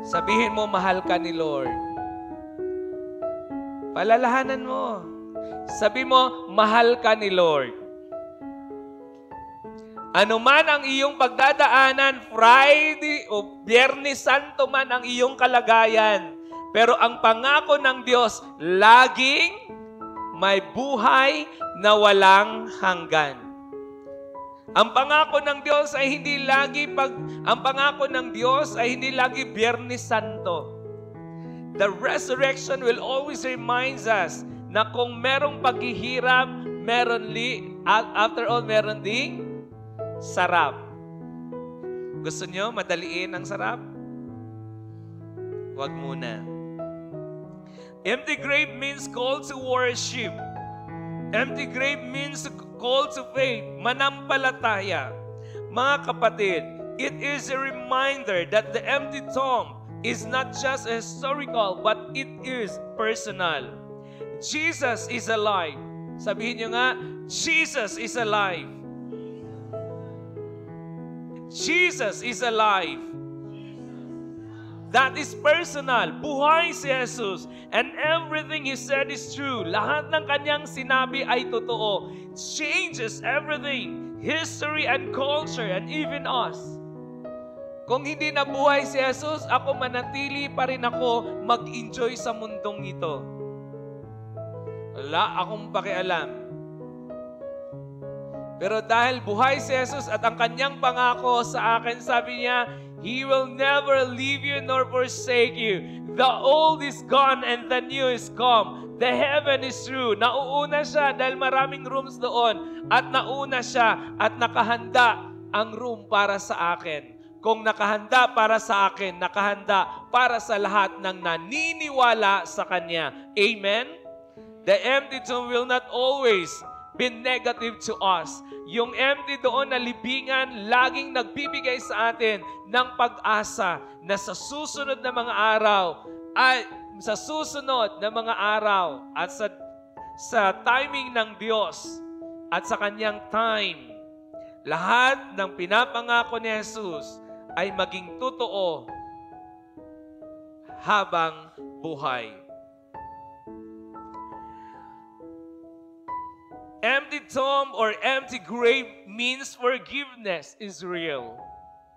Sabihin mo, mahal ka ni Lord. Palalahanan mo. Sabi mo, mahal ka ni Lord. Ano man ang iyong pagdadaanan, Friday o Biyernes Santo man ang iyong kalagayan, pero ang pangako ng Diyos, laging may buhay na walang hanggan. Ang pangako ng Diyos ay hindi lagi Biyernes Santo. The resurrection will always remind us na kung merong paghihirap, after all, meron ding sarap. Gusto nyo madaliin ang sarap? Huwag muna. Empty grave means call to worship. Empty grave means call to faith. Manampalataya. Mga kapatid, it is a reminder that the empty tomb is not just historical, but it is personal. Jesus is alive. Sabihin nyo nga, Jesus is alive. Jesus is alive. That is personal. Buhay si Jesus. And everything He said is true. Lahat ng Kanyang sinabi ay totoo. Changes everything. History and culture and even us. Kung hindi nabuhay si Jesus, ako manatili pa rin ako mag-enjoy sa mundong ito. Wala akong pakialam. Pero dahil buhay si Jesus at ang Kanyang pangako sa akin, sabi niya, He will never leave you nor forsake you. The old is gone and the new is come. The heaven is true. Nauuna siya dahil maraming rooms doon. At nauna siya at nakahanda ang room para sa akin. Kung nakahanda para sa akin, nakahanda para sa lahat ng naniniwala sa Kanya. Amen? The empty tomb will not always be negative to us. Yung empty doon na libingan, laging nagbibigay sa atin ng pag-asa na sa susunod na mga araw at sa timing ng Diyos at sa Kanyang time, lahat ng pinapangako ni Jesus ay maging totoo habang buhay. Empty tomb or empty grave means forgiveness is real.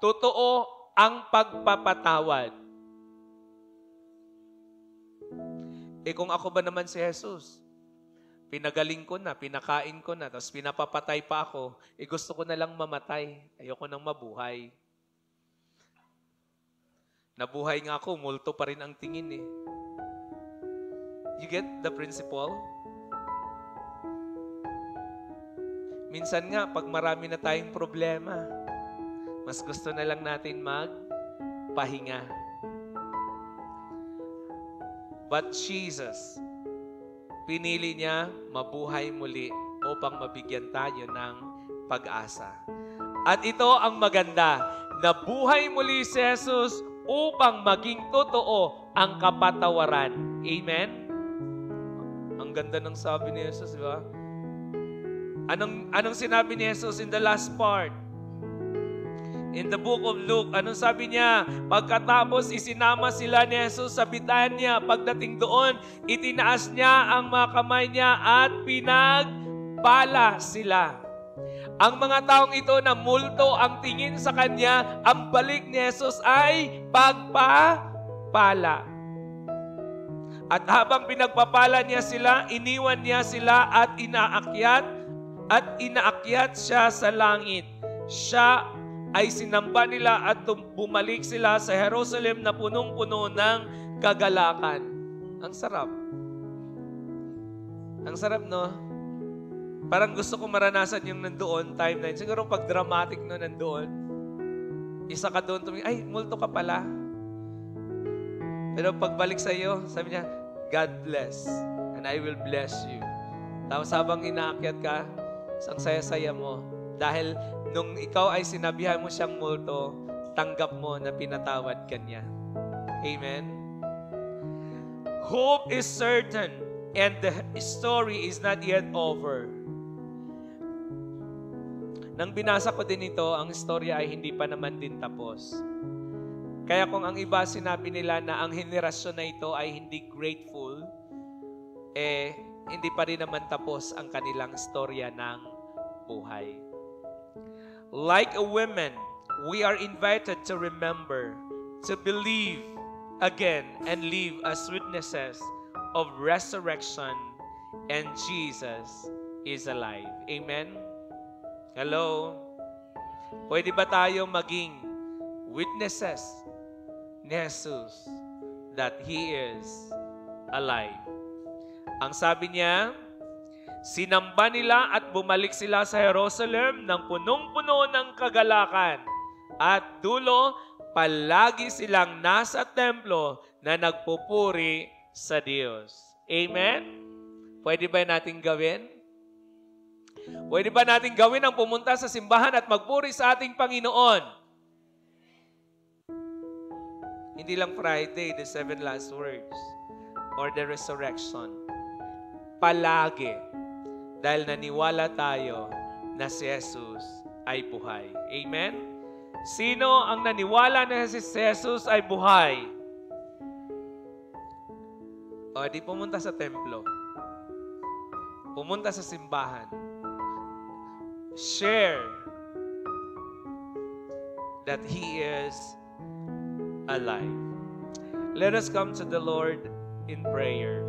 Totoo ang pagpapatawad. Kung ako ba naman si Jesus, pinagaling ko na, pinakain ko na, tapos pinapapatay pa ako, gusto ko na lang mamatay. Ayoko nang mabuhay. Nabuhay nga ako, multo pa rin ang tingin eh. You get the principle? Minsan nga, pag marami na tayong problema, mas gusto na lang natin magpahinga. But Jesus, pinili niya mabuhay muli upang mabigyan tayo ng pag-asa. At ito ang maganda, nabuhay muli si Jesus upang maging totoo ang kapatawaran. Amen? Ang ganda ng sabi ni Jesus, di ba? Anong sinabi ni Jesus in the last part? In the book of Luke, anong sabi niya? Pagkatapos isinama sila ni Jesus sa Betania, pagdating doon, itinaas niya ang mga kamay niya at pinagpala sila. Ang mga taong ito na multo ang tingin sa Kanya, ang balik ni Jesus ay pagpapala. At habang pinagpapala niya sila, iniwan niya sila at inaakyat siya sa langit. Siya ay sinamba nila at bumalik sila sa Jerusalem na punong-puno ng kagalakan. Ang sarap. Ang sarap, no? Parang gusto ko maranasan yung nandoon, timeline. Siguro pag dramatic no nandoon, isa ka doon, ay, multo ka pala. Pero pagbalik sa iyo, sabi niya, God bless, and I will bless you. Tapos habang inaakyat ka, ang saya-saya mo. Dahil nung ikaw ay sinabihan mo siyang multo, tanggap mo na pinatawad ka niya. Amen? Hope is certain and the story is not yet over. Nang binasa ko din ito, ang istorya ay hindi pa naman din tapos. Kaya kung ang iba sinabi nila na ang henerasyon na ito ay hindi grateful, hindi pa rin naman tapos ang kanilang storya ng buhay. Like a woman, we are invited to remember, to believe again and live as witnesses of resurrection and Jesus is alive. Amen? Hello? Pwede ba tayo maging witnesses ni Jesus that He is alive? Ang sabi niya, sinamba nila at bumalik sila sa Jerusalem ng punong-puno ng kagalakan. At dulo, palagi silang nasa templo na nagpupuri sa Diyos. Amen? Pwede ba natin gawin? Pwede ba natin gawin ang pumunta sa simbahan at magpuri sa ating Panginoon? Hindi lang Friday, the 7 last words, or the resurrection. Palagi. Dahil naniwala tayo na si Jesus ay buhay. Amen? Sino ang naniwala na si Jesus ay buhay? O, di pumunta sa templo. Pumunta sa simbahan. Share that He is alive. Let us come to the Lord in prayer.